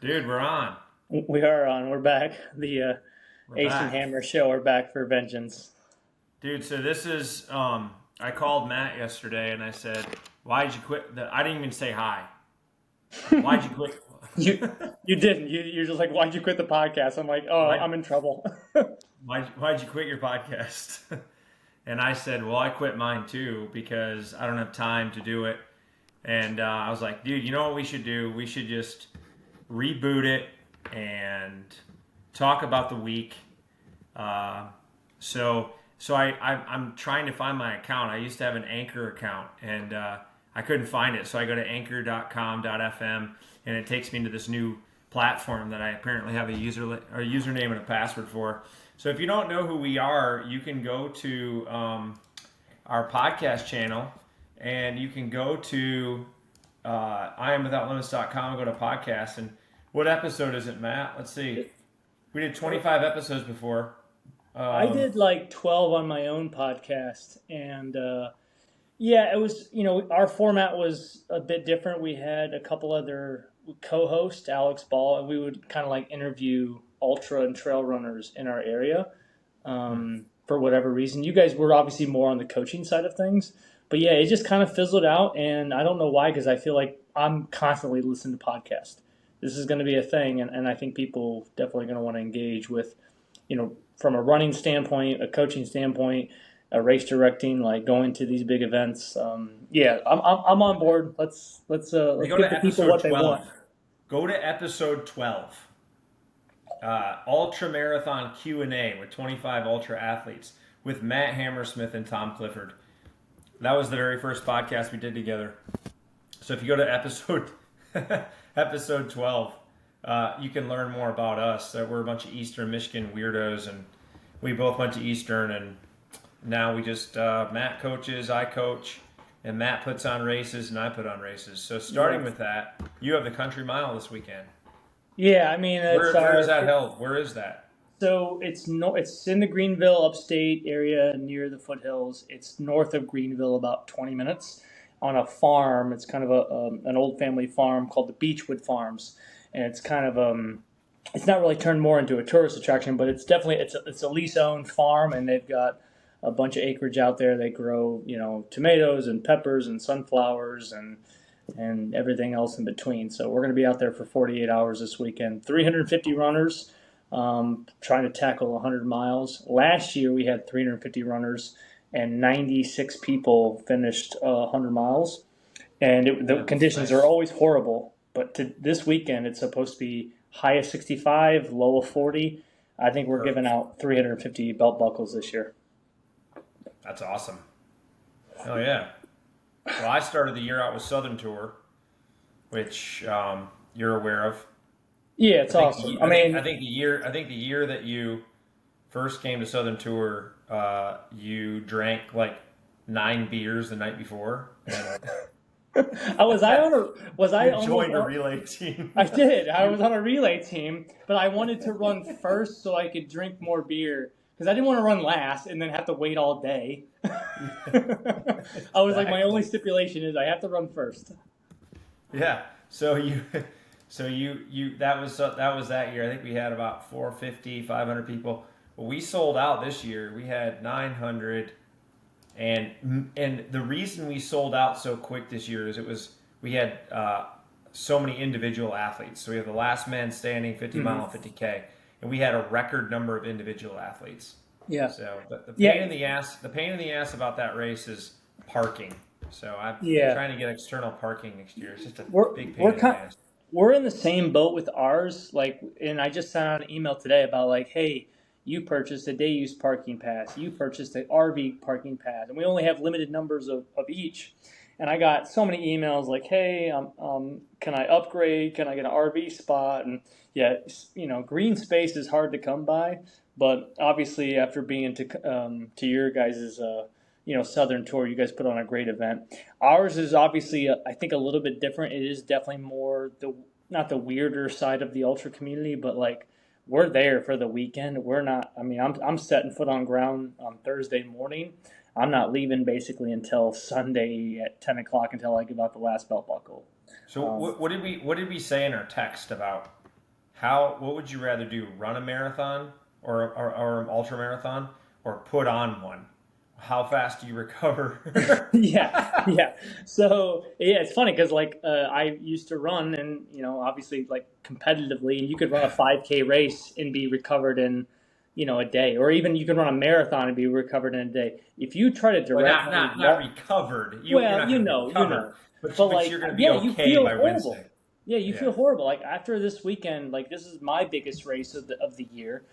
Dude, we're on. We are on. We're back. The We're Ace and back. Hammer show. We're back for vengeance. Dude, so this is I called Matt yesterday and I said, "Why'd you quit I didn't even say hi. Why'd you quit? You you didn't. You're just like, why'd you quit the podcast? I'm like, oh, why I'm in trouble. why'd you quit your podcast?" And I said, "Well, I quit mine too because I don't have time to do it." And I was like, "Dude, you know what we should do? We should just reboot it and talk about the week." Uh, so I'm trying to find my account. I used to have an Anchor account and I couldn't find it. So I go to anchor.com.fm and it takes me to this new platform that I apparently have a username and a password for. So if you don't know who we are, you can go to our podcast channel and you can go to IamWithoutLimits.com and go to podcasts. And what episode is it, Matt? Let's see. We did 25 episodes before. I Um, did like 12 on my own podcast, and yeah, it was. Our format was a bit different. We had a couple other co-hosts, Alex Ball, and we would kind of like interview ultra and trail runners in our area. For whatever reason. You guys were obviously more on the coaching side of things, but yeah, it just kind of fizzled out, and I don't know why because I feel like I'm constantly listening to podcasts. This is going to be a thing, and I think people definitely going to want to engage with, from a running standpoint, a coaching standpoint, a race directing, like going to these big events. Yeah, I'm on board. They Let's go give to the people episode what they 12. want. Go to episode 12. Ultra Marathon Q&A with 25 ultra athletes with Matt Hammersmith and Tom Clifford. That was the very first podcast we did together. So if you go to episode 12, you can learn more about us. That we're a bunch of Eastern Michigan weirdos, and we both went to Eastern, and now we just Matt coaches, I coach, and Matt puts on races, and I put on races. So starting Yeah, with that, you have the Country Mile this weekend. yeah. I mean, it's Where is our that held? Where is that? So it's no, it's in the Greenville upstate area near the foothills. It's north of Greenville, about 20 minutes, on a farm. It's kind of an old family farm called the Beechwood Farms, and it's kind of it's not really turned more into a tourist attraction, but it's definitely it's a lease owned farm, and they've got a bunch of acreage out there. They grow tomatoes and peppers and sunflowers and everything else in between. So we're going to be out there for 48 hours this weekend. 350 runners trying to tackle 100 miles. Last year we had 350 runners and 96 people finished 100 miles. And the Yeah, conditions are nice. always horrible. But this weekend it's supposed to be high of 65, low of 40. I think we're giving Perfect. out 350 belt buckles this year. That's awesome. Oh yeah. Well, I started the year out with Southern Tour, which you're aware of. Yeah, it's awesome. I I mean, think the year that you first came to Southern Tour, you drank like 9 beers the night before, and was I you almost joined a relay team. I did. I you was on a relay team, but I wanted to run first so I could drink more beer because I didn't want to run last and then have to wait all day. I was like, my only exactly. stipulation is I have to run first. Yeah. So you that was that year. I think we had about 450, 500 people. Well, we sold out this year. We had 900, and the reason we sold out so quick this year is we had so many individual athletes. So we have the last man standing 50 mile and Hmm. 50K, and we had a record number of individual athletes. Yeah, So the pain yeah, in the ass about that race is parking. So I'm yeah. trying to get external parking next year. It's just a We're big pain we're in the kind ass. we're in the same boat with ours. Like, and I just sent out an email today about like, hey, you purchased a day use parking pass, you purchased an RV parking pass, and we only have limited numbers of each. And I got so many emails like, hey, can I upgrade? Can I get an RV spot? And yeah, green space is hard to come by, but obviously after being to your guys's Southern tour, you guys put on a great event. Ours is obviously, I think, a little bit different. It is definitely more not the weirder side of the ultra community, but like we're there for the weekend. We're not. I mean, I'm setting foot on ground on Thursday morning. I'm not leaving basically until Sunday at 10 o'clock until I give out the last belt buckle. So Um, what did we say in our text about? what would you rather do? Run a marathon or an ultra marathon, or put on one? How fast do you recover? Yeah, yeah. So yeah, it's funny because like I used to run, and obviously like competitively, and you could run a 5K race and be recovered in a day, or even you can run a marathon and be recovered in a day. If you try to Well, directly, not recovered. You're well, not going to be you recovered, know, but but like you're going to be yeah, you okay feel by horrible. Wednesday. Yeah, you Yeah. feel horrible. Like after this weekend, like this is my biggest race of the year.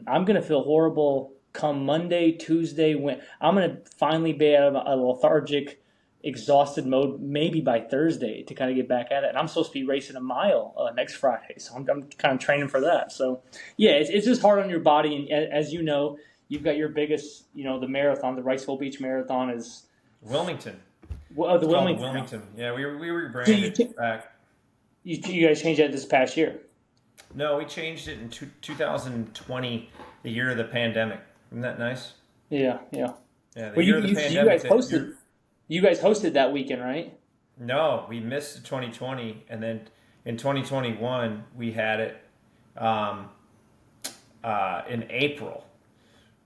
I'm gonna feel horrible come Monday, Tuesday. When I'm gonna finally be out of a lethargic, exhausted mode, maybe by Thursday to kind of get back at it. And I'm supposed to be racing a mile next Friday, so I'm kind of training for that. So yeah, it's just hard on your body. And as you know, you've got your biggest, the marathon, the Riceville Beach Marathon is Wilmington. well, the It's called the Wilmington. Wilmington. Yeah, we So rebranded back. you guys changed that this past year. No, we changed it in 2020, the year of the pandemic. Isn't that nice? Yeah, yeah. Yeah, the Well, year of the you pandemic. guys hosted. You guys hosted that weekend, right? No, we missed 2020, and then in 2021 we had it um, in April.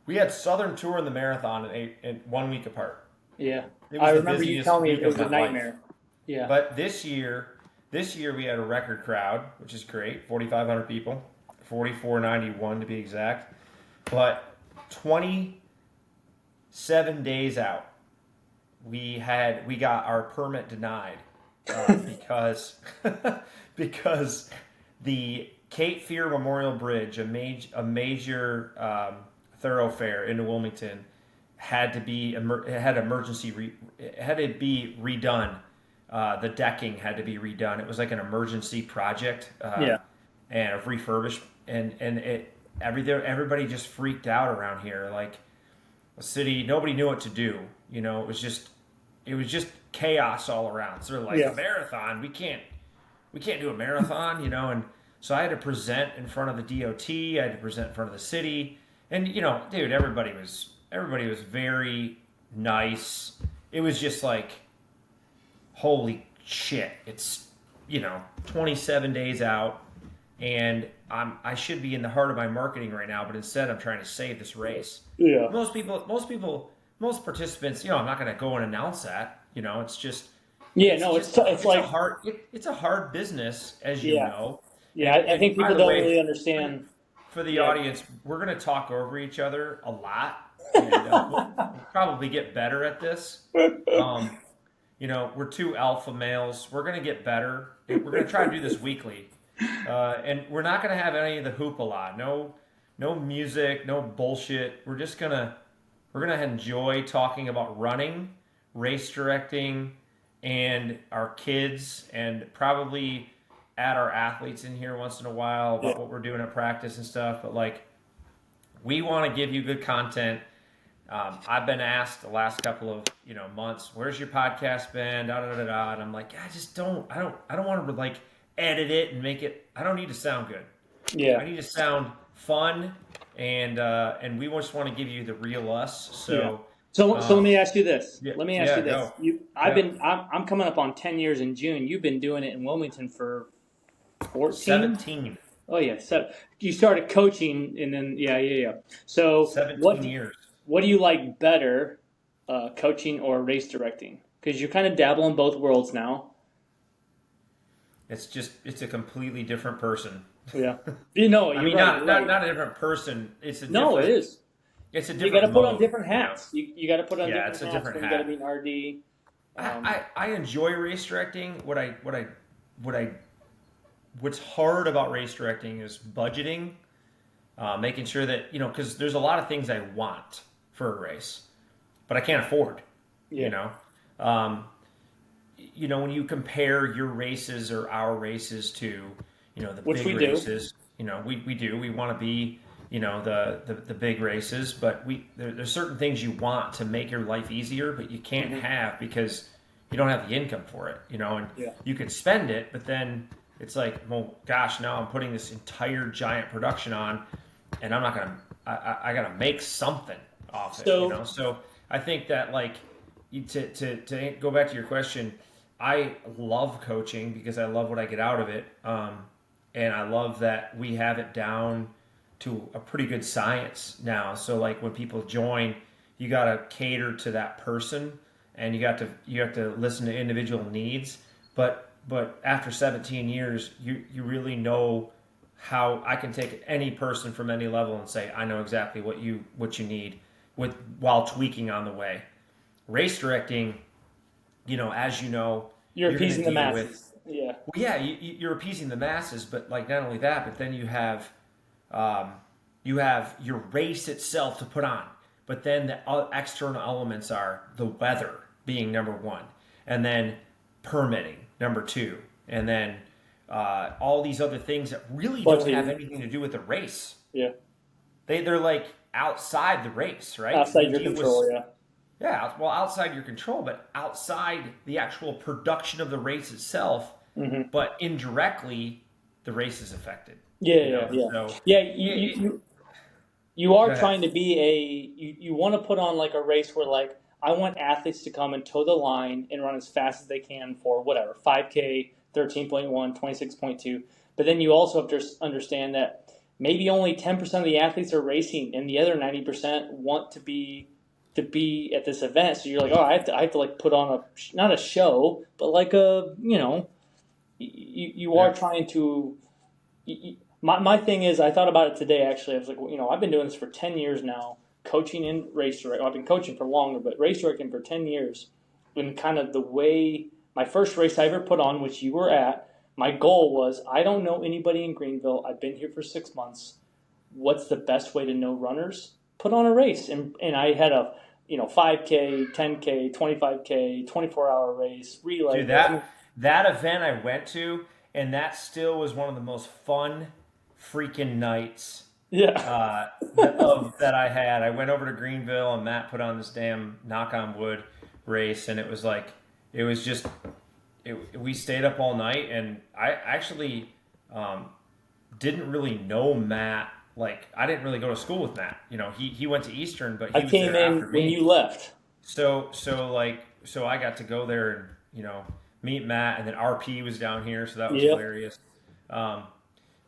We had Southern Tour and the marathon in 1 week apart. Yeah, It I was the remember you busiest telling me week it was of a my life. nightmare. Yeah, But this year we had a record crowd, which is great, 4,500 people, 4,491 to be exact. But 27 days out, we got our permit denied because because the Cape Fear Memorial Bridge, a major thoroughfare into Wilmington, had to be it had to be redone. The decking had to be redone. It was like an emergency project yeah, and a refurbished, and everybody just freaked out around here. Like the city, nobody knew what to do. It was just chaos all around. So they're like, yeah, a marathon, we can't do a marathon, and so I had to present in front of the DOT. I had to present in front of the city, and dude, everybody was very nice. It was just like, holy shit, it's 27 days out, and I should be in the heart of my marketing right now, but instead I'm trying to save this race. yeah, Most participants, I'm not going to go and announce that. It's just yeah. it's No, just it's it's a like hard it's a hard business, as you yeah, know. yeah. I And think by people the don't way, really understand. for the Yeah, audience, we're going to talk over each other a lot, and we'll probably get better at this. Um, we're two alpha males. We're going to get better. We're going to try to do this weekly. And we're not going to have any of the hoopla. No music, no bullshit. We're gonna enjoy talking about running, race directing, and our kids, and probably add our athletes in here once in a while yeah, about what we're doing at practice and stuff. But like, we want to give you good content. I've been asked the last couple of months, "Where's your podcast been?" Da da da da. And I'm like, I just don't. I don't want to like edit it and make it. I don't need to sound good. yeah, I need to sound fun, and we just want to give you the real us. yeah. So, So let um, me ask you this. yeah, Let me ask yeah, you this. go, I'm yeah, I'm coming up on 10 years in June. You've been doing it in Wilmington for 14. 17, Oh yeah, so you started coaching, and then yeah. So 17 years. what do you like better, coaching or race directing? Because you're kind of dabbling both worlds now. It's a completely different person. Yeah, you're I mean, right. You're right. not a different person. No, it is. It's a You got to different put on mode. different hats. You got to put on Yeah, different it's a hats different when you got to hat. be an RD. I enjoy race directing. What's hard about race directing is budgeting, making sure that because there's a lot of things I want for a race, but I can't afford. You Yeah, know, um, when you compare your races or our races to the which big we do. races, we want to be the big races, but there's certain things you want to make your life easier, but you can't Hmm. have because you don't have the income for it. And Yeah, you can spend it, but then it's like, well, gosh, now I'm putting this entire giant production on, and I'm not gonna. I gotta make something off it. so So I think that like to go back to your question, I love coaching because I love what I get out of it. and I love that we have it down to a pretty good science now. So like when people join, you got to cater to that person, and you have to listen to individual needs. But after 17 years, you really know how I can take any person from any level and say I know exactly what you need with while tweaking on the way. Race directing, as you know, You're you're going to appeasing the deal with. masses. Yeah. Well, yeah, you're appeasing the masses, but like not only that, but then um, you have your race itself to put on. But then the external elements are the weather being number one, and then permitting number two, and then all these other things that really don't have Budgeting. anything to do with the race. Yeah. They're like outside the race, right? Outside We your deal with. control. Yeah. Yeah, well, outside your control, but outside the actual production of the race itself, Hmm. but indirectly, the race is affected. Yeah. Yeah. Yeah. So Yeah. it, You go are ahead. trying to be you want to put on like a race where like I want athletes to come and toe the line and run as fast as they can for whatever 5K, 13.1, 26.2. But then you also have to understand that maybe only 10% of the athletes are racing and the other 90% want to be at this event. So you're like, oh, I have to like put on a not a show, but like a you Yeah. are trying to. My thing is, I thought about it today. Actually, I was like, well, I've been doing this for 10 years now, coaching in race directing. I've been coaching for longer, but race directing for 10 years. And kind of the way my first race I ever put on, which you were at, my goal was I don't know anybody in Greenville. I've been here for 6 months. What's the best way to know runners? Put on a race, and I had a 5K, 10K, 25K, 24-hour race, relay. Dude, that event I went to, and that still was one of the most fun freaking nights Yeah. that I had. I went over to Greenville, and Matt put on this damn knock on wood race, and it was like it was just we stayed up all night, and I actually um, didn't really know Matt. Like I didn't really go to school with Matt. He went to Eastern, but I he was came there in after when me. you left. So I got to go there and meet Matt, and then RP was down here, so that was Yep. hilarious. Um,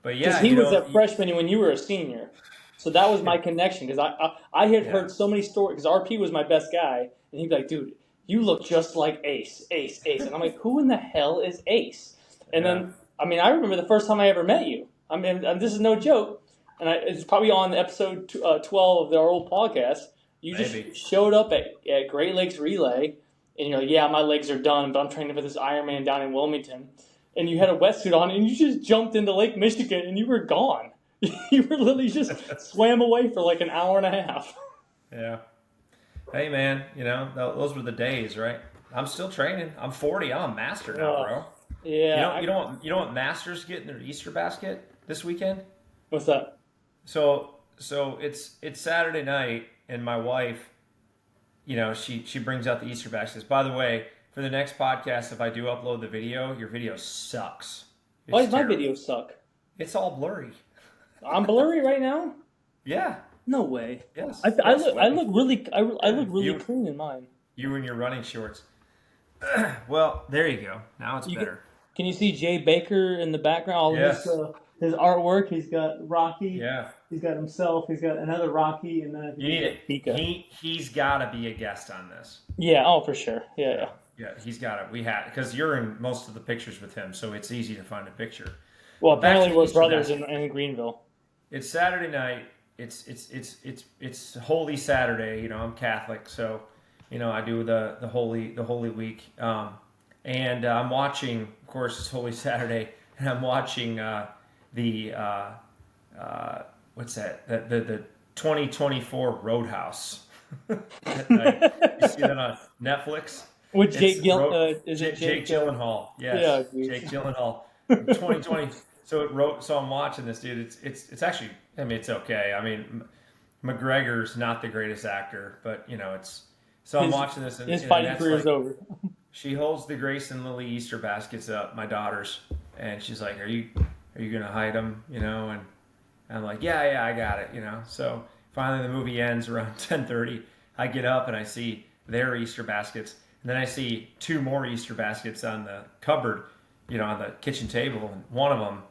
but Because yeah, he was a freshman when you were a senior. So that was my connection. Because I had yeah, heard so many stories. Because RP was my best guy. And he'd be like, dude, you look just like Ace, Ace, Ace. And I'm like, who in the hell is Ace? And yeah, then, I mean, I remember the first time I ever met you. I mean, and this is no joke. And it's probably on episode 12 of our old podcast. You maybe. just showed up at Great Lakes Relay. And you're like, yeah, my legs are done, but I'm training for this Ironman down in Wilmington. And you had a wetsuit on, and you just jumped into Lake Michigan, and you were gone. You were literally just swam away for like an hour and a half. Yeah. Hey man, those were the days, right? I'm still training. I'm 40. I'm a master now, bro. Yeah. You know what masters get in their Easter basket this weekend? What's that? So it's Saturday night, and my wife, she brings out the Easter baskets. By the way, for the next podcast, if I do upload the video, your video sucks. Why It's does my terrible. video suck? It's all blurry. I'm blurry right now. Yeah. No way. Yes. I Yes. look I Way. look really I look really You clean in mine. you in your running shorts. Well, there you go. Now it's You better. can you see Jay Baker in the background? All of Yes. his artwork. He's got Rocky. Yeah. He's got himself. He's got another Rocky, and then I think You need he's it. got Pika. He's got to be a guest on this. Yeah. Oh, for sure. Yeah. Yeah. Yeah, he's got it. We had because you're in most of the pictures with him, so it's easy to find a picture. Well, Back to apparently the we're Easter brothers basket. in Greenville. It's Saturday night. It's Holy Saturday. I'm Catholic, so I do the Holy Week. And I'm watching. Of course, it's Holy Saturday, and I'm watching the what's that? The 2024 Roadhouse at night. You see that on Netflix? With Jake It's is it Jake Jake? Gyllenhaal. Yeah, Yes, dude. Jake Gyllenhaal. 2020. So I'm watching this, dude. It's actually. I mean, it's okay. I mean, McGregor's not the greatest actor, but it's. So I'm watching this, and, His and fighting that's career is like over. she holds the Grace and Lily Easter baskets up, my daughters, and she's like, "Are you gonna hide them?" And I'm like, "Yeah, I got it." So finally, the movie ends around 10:30. I get up and I see their Easter baskets. And then I see two more Easter baskets on the cupboard, on the kitchen table. And one of them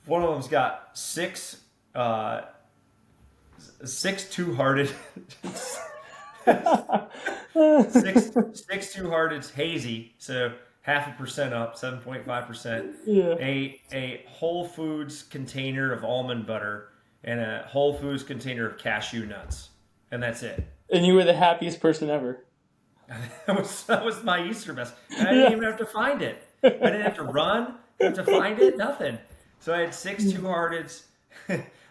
one of them's got six two-hearted, six two-hearted hazy, so 0.5% up, 7.5%. Yeah. A Whole Foods container of almond butter and a Whole Foods container of cashew nuts, and that's it. And you were the happiest person ever. That was my Easter mess. And I didn't Yeah. even have to find it. I didn't have to run. Have to find it. Nothing. So I had six two-hearteds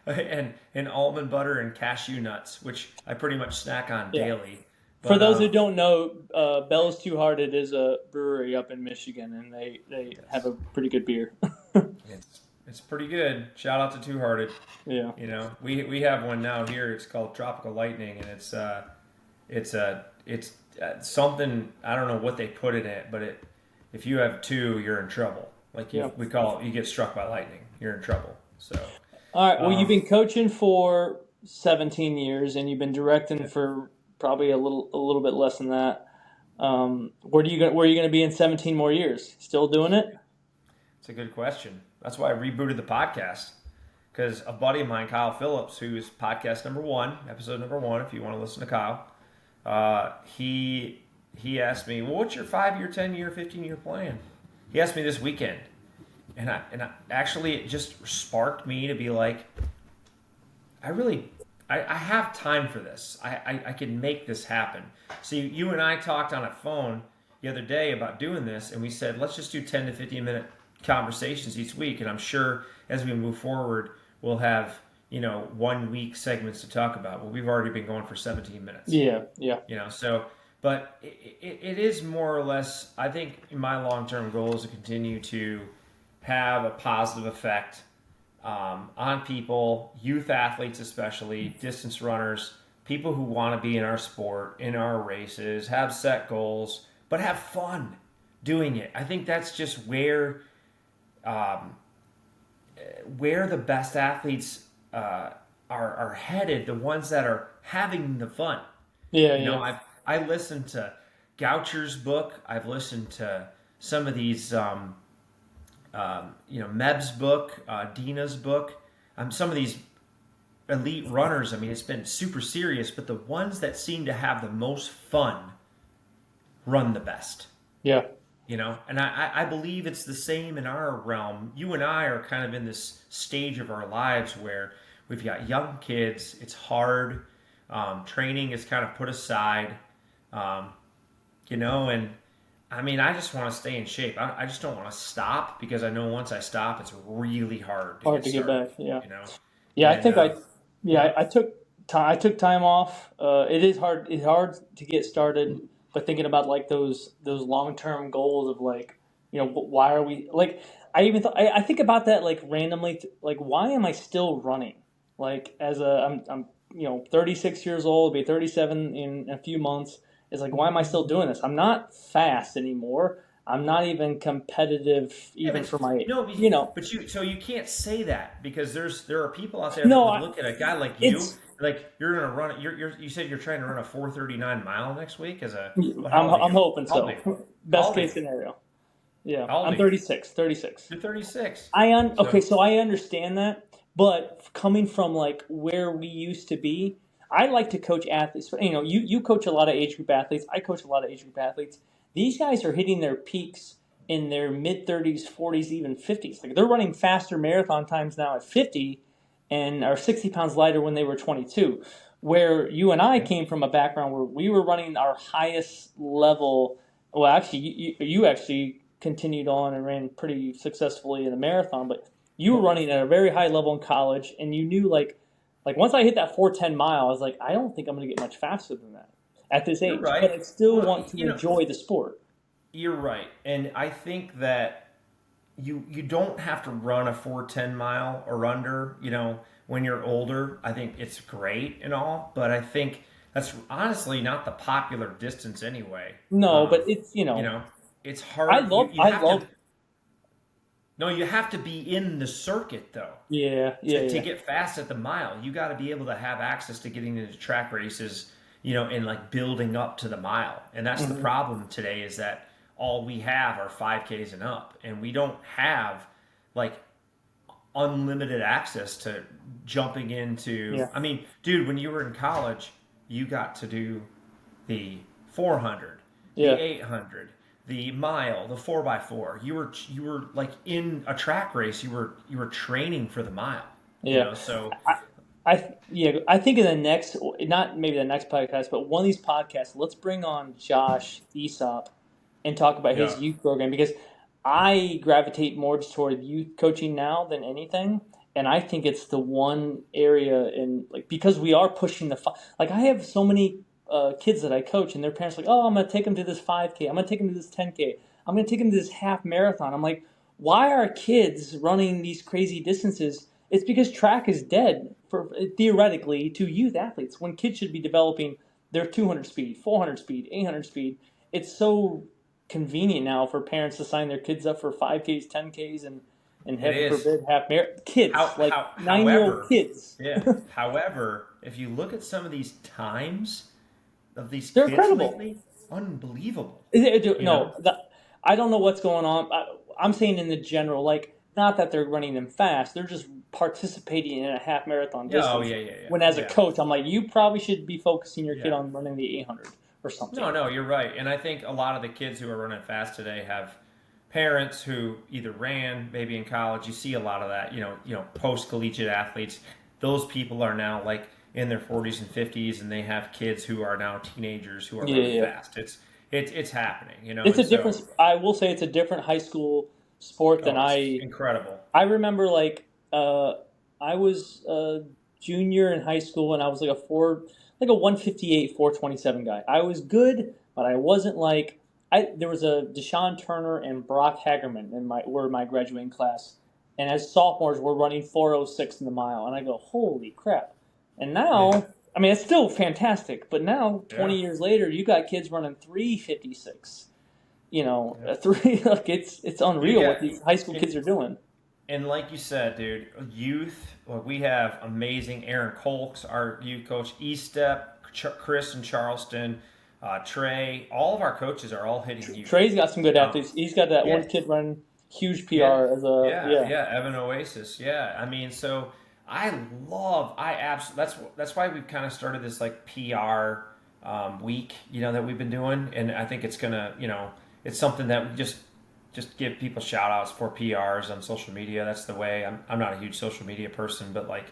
and almond butter and cashew nuts, which I pretty much snack on Yeah. daily. For But those who don't know, Bell's Two Hearted is a brewery up in Michigan, and they have a pretty good beer. it's pretty good. Shout out to Two Hearted. Yeah. You know, we have one now here. It's called Tropical Lightning, and it's something, I don't know what they put in it, but if you have two, you're in trouble. Like we call it, you get struck by lightning. You're in trouble. So. All right. Well, you've been coaching for 17 years, and you've been directing for probably a little bit less than that. Where are you going to be in 17 more years? Still doing it? It's a good question. That's why I rebooted the podcast, because a buddy of mine, Kyle Phillips, who's podcast number 1, episode number 1, if you want to listen to Kyle, he asked me, well, what's your 5-year, 10-year, 15-year plan? He asked me this weekend, and I actually, it just sparked me to be like, I have time for this. I can make this happen. See, you and I talked on a phone the other day about doing this, and we said, let's just do 10 to 15 minute conversations each week, and I'm sure as we move forward, we'll have 1 week segments to talk about. Well, we've already been going for 17 minutes. Yeah. So, but it is more or less, I think my long-term goal is to continue to have a positive effect on people, youth athletes especially, distance runners, people who want to be in our sport, in our races, have set goals, but have fun doing it. I think that's just where the best athletes are headed, the ones that are having the fun. Yeah. I listened to Goucher's book. I've listened to some of these, Meb's book, Dina's book. Some of these elite runners. I mean, it's been super serious, but the ones that seem to have the most fun run the best. Yeah. And I believe it's the same in our realm. You and I are kind of in this stage of our lives where we've got young kids. It's hard. Training is kind of put aside. And I mean, I just want to stay in shape. I just don't want to stop, because I know once I stop, it's really hard to get back. Yeah. Yeah, I think I took time off. It is hard. It's hard to get started, but thinking about like those long-term goals of like, why are we like? I think about that like randomly. Like, why am I still running? Like, I'm 36 years old. I'll be 37 in a few months. It's like, why am I still doing this? I'm not fast anymore. I'm not even competitive, for my, But you can't say that, because there are people out there No, that would look at a guy like you, like you're gonna run. You said you're trying to run a 4:39 mile next week as a. I'm hoping so. Best Oldie. case scenario. Yeah, Oldie. I'm 36. 36. You're 36. Okay, so I understand that, but coming from like where we used to be, I like to coach athletes. You coach a lot of age group athletes. I coach a lot of age group athletes. These guys are hitting their peaks in their mid 30s, 40s, even 50s. Like, they're running faster marathon times now at 50 and are 60 pounds lighter when they were 22. Where you and I came from a background where we were running our highest level. Well, actually, you actually continued on and ran pretty successfully in a marathon, but you were running at a very high level in college, and you knew like once I hit that 4:10 mile, I was like, I don't think I'm going to get much faster than that at this age. Right. But I still want to enjoy the sport. You're right, and I think that you don't have to run a 4:10 mile or under. When you're older, I think it's great and all, but I think that's honestly not the popular distance anyway. No, but it's it's hard. No, you have to be in the circuit though. To get fast at the mile, you got to be able to have access to getting into track races, and like building up to the mile. And that's the problem today, is that all we have are 5Ks and up, and we don't have like unlimited access to jumping into. Yeah. I mean, dude, when you were in college, you got to do the 400, the Yeah. 800, the mile, the 4x4. You were like in a track race. You were training for the mile. You Yeah. know, so I think in the next, not maybe the next podcast, but one of these podcasts, let's bring on Josh Aesop and talk about yeah, his youth program, because I gravitate more toward youth coaching now than anything, and I think it's the one area in, like, because we are pushing like, I have so many kids that I coach, and their parents are like, oh, I'm going to take them to this 5K, I'm going to take them to this 10K, I'm going to take them to this half marathon. I'm like, why are kids running these crazy distances? It's because track is dead for theoretically to youth athletes, when kids should be developing their 200 speed, 400 speed, 800 speed. It's so convenient now for parents to sign their kids up for 5Ks, 10Ks, and it heaven is. forbid half kids, like 9-year-old However, kids. yeah. However, if you look at some of these times of these They're kids incredible. lately, unbelievable. You know? No, I don't know what's going on. I'm saying in the general, like, not that they're running them fast, they're just participating in a half marathon Yeah. Oh distance. yeah. Yeah. Yeah. When as a Yeah. coach, I'm like, you probably should be focusing your kid Yeah. on running the 800 or No, something. no, you're right. And I think a lot of the kids who are running fast today have parents who either ran maybe in college. You see a lot of that, post collegiate athletes. Those people are now like in their 40s and 50s, and they have kids who are now teenagers who are Yeah, running yeah. fast. It's happening, It's and a so different. I will say it's a different high school sport than it's I. incredible. I remember, like, I was a junior in high school, and I was like a 158, 427 guy. I was good, but I wasn't like I. There was a Deshaun Turner and Brock Hagerman were my graduating class, and as sophomores, we're running 406 in the mile, and I go, holy crap! And Yeah, now, I mean, it's still fantastic, but now, yeah, 20 years later, you got kids running 356. yeah. A three, like, it's You unreal what got these high school and, kids are doing. and like you said, dude, youth. Well, we have amazing Aaron Colks, our youth coach, E-Step, Chris in Charleston, Trey. All of our coaches are all hitting youth. Trey's got some good Um, athletes. He's got that yeah, one kid running huge yeah, PR as a yeah, yeah. yeah. Evan Oasis. Yeah, I mean, so I absolutely. That's why we've kind of started this like PR week, that we've been doing, and I think it's gonna, it's something that we just give people shout outs for PRs on social media. That's the way. I'm not a huge social media person, but like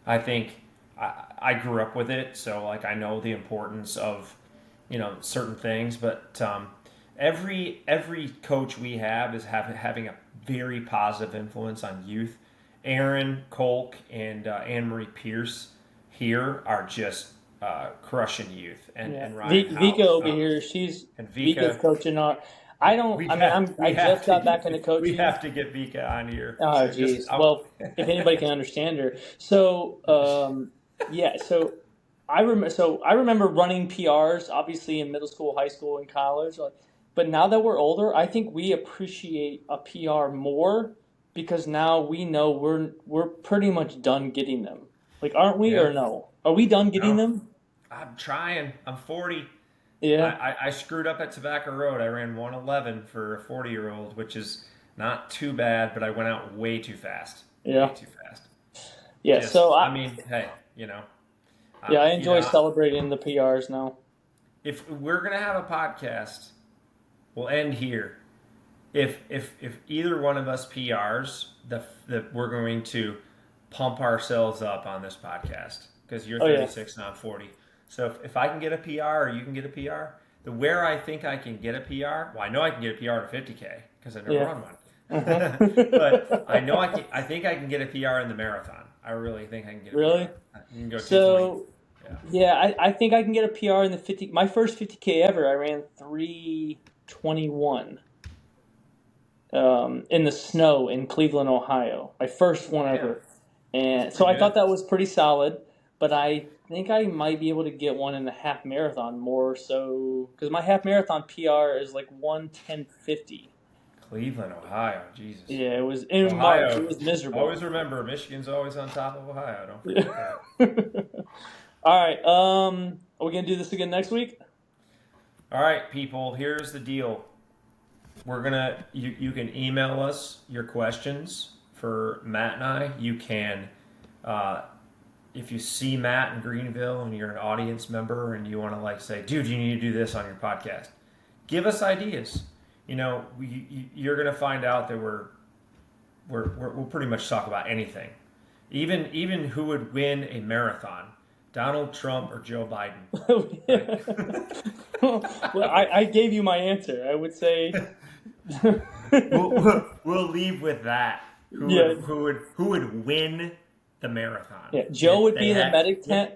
I think I grew up with it, so like I know the importance of certain things. But every coach we have is having a very positive influence on youth. Aaron Kolk and Anne Marie Pierce here are just crushing youth, Yeah. and Ryan Vika House over here, she's and Vika's Vika. coaching our. I don't. I mean, I We have just to got back get into we coaching. have to get Vika on here. Oh, So just geez. Well, if anybody can understand her, so yeah. So I remember running PRs, obviously in middle school, high school, and college. Like, but now that we're older, I think we appreciate a PR more, because now we know we're pretty much done getting them. Like, aren't we? yeah, Or no? Are we done getting no, them? I'm trying. I'm 40. Yeah. I screwed up at Tobacco Road. I ran 111 for a 40-year-old, which is not too bad, but I went out way too fast. Way Yeah. too fast. Yeah. Just, So I mean, hey, yeah, I you enjoy know, celebrating the PRs now. if we're gonna have a podcast, we'll end here. If either one of us PRs, we're going to pump ourselves up on this podcast, because you're Oh yeah. 36 and I'm 40. So if I can get a PR or you can get a PR, where I think I can get a PR, well, I know I can get a PR to 50K because I never Yeah. run one. But Uh-huh. I know I can. I think I can get a PR in the marathon. I really think I can get a Really? PR. You can go 220. So Yeah. yeah, I think I can get a PR in the 50. My first 50K ever, I ran 3:21 in the snow in Cleveland, Ohio. My first one Yeah, ever, and so pretty I thought good. that was pretty solid. But I think I might be able to get one in the half marathon more so, because my half marathon PR is like 1:10:50. Cleveland, Ohio. Jesus. Yeah, it was in March. It Ohio. was miserable. Always remember, Michigan's always on top of Ohio. Don't forget Yeah. that. All right. Are we gonna do this again next week? All right, people. Here's the deal. You can email us your questions for Matt and I, you can, if you see Matt in Greenville and you're an audience member and you want to like say, dude, you need to do this on your podcast, give us ideas. You're going to find out that we'll pretty much talk about anything, even who would win a marathon, Donald Trump or Joe Biden. Well, I gave you my answer. I would say we'll leave with that. Who would win the marathon? Yeah, Joe would be in the medic tent.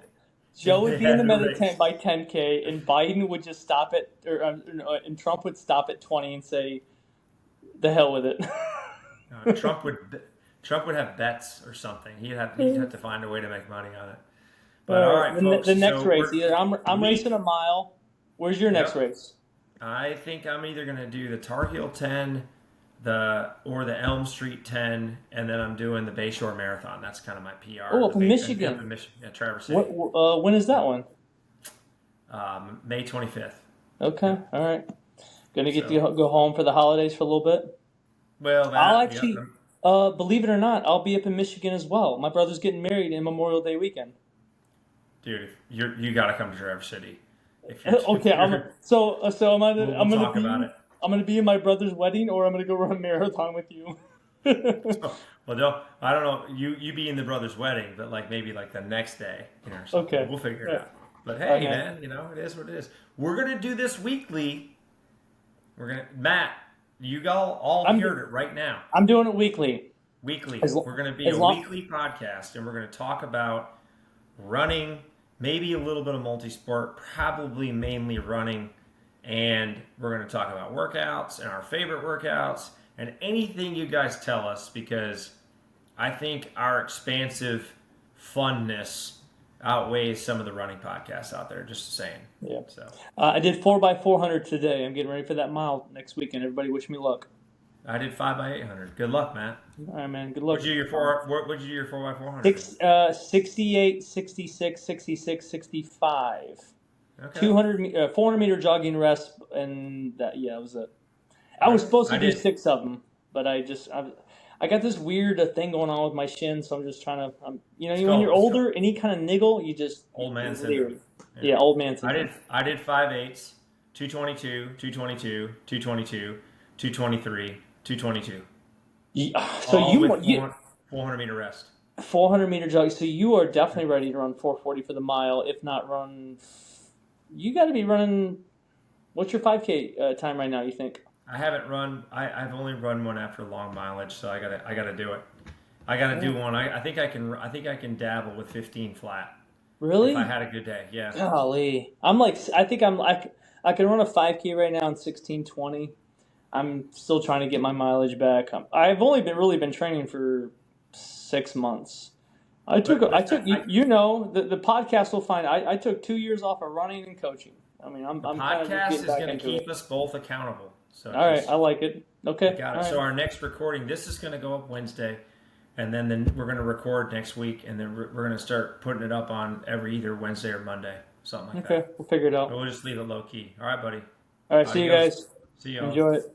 Joe would be in the medic tent by 10K, and Biden would just stop it, and Trump would stop at 20 and say, "The hell with it." Trump would have bets or something. He'd have to find a way to make money on it. But all right, folks. The next race, either I'm racing a mile. Where's your next race? I think I'm either going to do the Tar Heel 10, or the Elm Street 10, and then I'm doing the Bayshore Marathon. That's kind of my PR. Oh, up in Michigan. Up in Michigan, yeah, Traverse City. When is that one? May 25th. Okay, all right. Going to get to go home for the holidays for a little bit? Well, I'll actually, believe it or not, I'll be up in Michigan as well. My brother's getting married in Memorial Day weekend. Dude, you got to come to Traverse City. Okay, I'm gonna be in my brother's wedding, or I'm gonna go run a marathon with you. Well, I don't know. You be in the brother's wedding, but maybe the next day, or something. Okay, we'll figure it out. But hey, man, it is what it is. We're gonna do this weekly. Matt, you all heard it right now. I'm doing it weekly. We're gonna be a weekly podcast, and we're gonna talk about running. Maybe a little bit of multi-sport, probably mainly running, and we're going to talk about workouts and our favorite workouts and anything you guys tell us, because I think our expansive funness outweighs some of the running podcasts out there, just saying. Yeah. So I did 4x400 today. I'm getting ready for that mile next weekend. Everybody wish me luck. I did 5x800. Good luck, Matt. All right, man. Good luck. What'd you do your 4x400? 68, 66, 66, 65. Okay. 400 meter jogging rest, and that was it. I was supposed to do 6 of them, but I got this weird thing going on with my shin, so I'm just trying to. When you're older, any kind of niggle, you just old man syndrome. Yeah, old man syndrome. I did 5/8, 222, 222, 222, 223, 222. So 400 meter rest. 400 meter jog. So you are definitely ready to run 440 for the mile. If not run, you got to be running. What's your 5K time right now? You think? I haven't run. I've only run one after long mileage, so I gotta do it. I gotta do one. I think I can dabble with 15 flat. Really? If I had a good day, yeah. Golly, I can run a 5K right now in 16:20. I'm still trying to get my mileage back. I've only been training for 6 months. The podcast will find I took 2 years off of running and coaching. I mean, I'm kind of podcast is going to keep us both accountable. So all right, I like it. Okay, got it. Right. So our next recording, this is going to go up Wednesday, and then we're going to record next week, and then we're going to start putting it up on either Wednesday or Monday, something like that. Okay, we'll figure it out. But we'll just leave it low key. All right, buddy. All right, see you guys. See you. Enjoy it.